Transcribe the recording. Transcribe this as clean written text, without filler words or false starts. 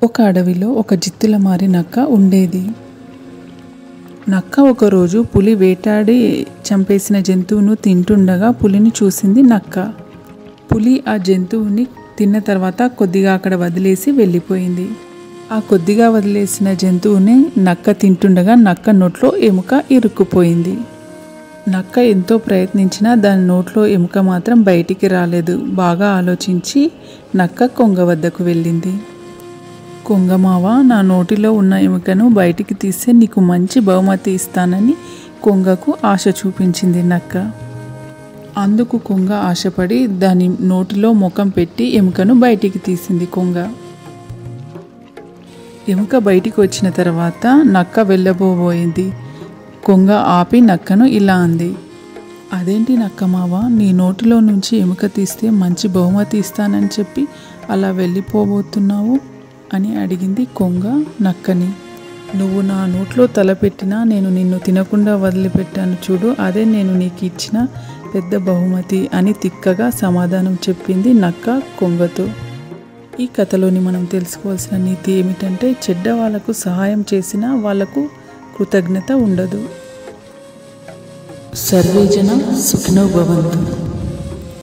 ఒక అడవిలో ఒక జిత్తుల మారి నక్క ఉండేది. నక్క ఒకరోజు పులి వేటాడి చంపేసిన జంతువును తింటుండగా పులిని చూసింది నక్క. పులి ఆ జంతువుని తిన్న తర్వాత కొద్దిగా అక్కడ వదిలేసి వెళ్ళిపోయింది. ఆ కొద్దిగా వదిలేసిన జంతువుని నక్క తింటుండగా నక్క నోట్లో ఎముక ఇరుక్కుపోయింది. నక్క ఎంతో ప్రయత్నించినా దాని నోట్లో ఎముక మాత్రం బయటికి రాలేదు. బాగా ఆలోచించి నక్క కొంగ వద్దకు వెళ్ళింది. కొంగమావ, నా నోటిలో ఉన్న ఎముకను బయటికి తీస్తే నీకు మంచి బహుమతి ఇస్తానని కొంగకు ఆశ చూపించింది నక్క. అందుకు కొంగ ఆశపడి దాని నోటిలో ముఖం పెట్టి ఎముకను బయటికి తీసింది కొంగ. ఎముక బయటికి వచ్చిన తర్వాత నక్క వెళ్ళబోబోయింది. కొంగ ఆపి నక్కను ఇలా అంది, అదేంటి నక్కమావ, నీ నోటిలో నుంచి ఎముక తీస్తే మంచి బహుమతి ఇస్తానని చెప్పి అలా వెళ్ళిపోబోతున్నావు అని అడిగింది కొంగ నక్కని. నువ్వు నా నోట్లో తలపెట్టినా నేను నిన్ను తినకుండా వదిలిపెట్టాను చూడు, అదే నేను నీకు ఇచ్చిన పెద్ద బహుమతి అని తిక్కగా సమాధానం చెప్పింది నక్క కొంగతో. ఈ కథలోని మనం తెలుసుకోవాల్సిన నీతి ఏమిటంటే, చెడ్డ వాళ్ళకు సహాయం చేసినా వాళ్లకు కృతజ్ఞత ఉండదు. సర్వే జన సుఖినో భవంతు.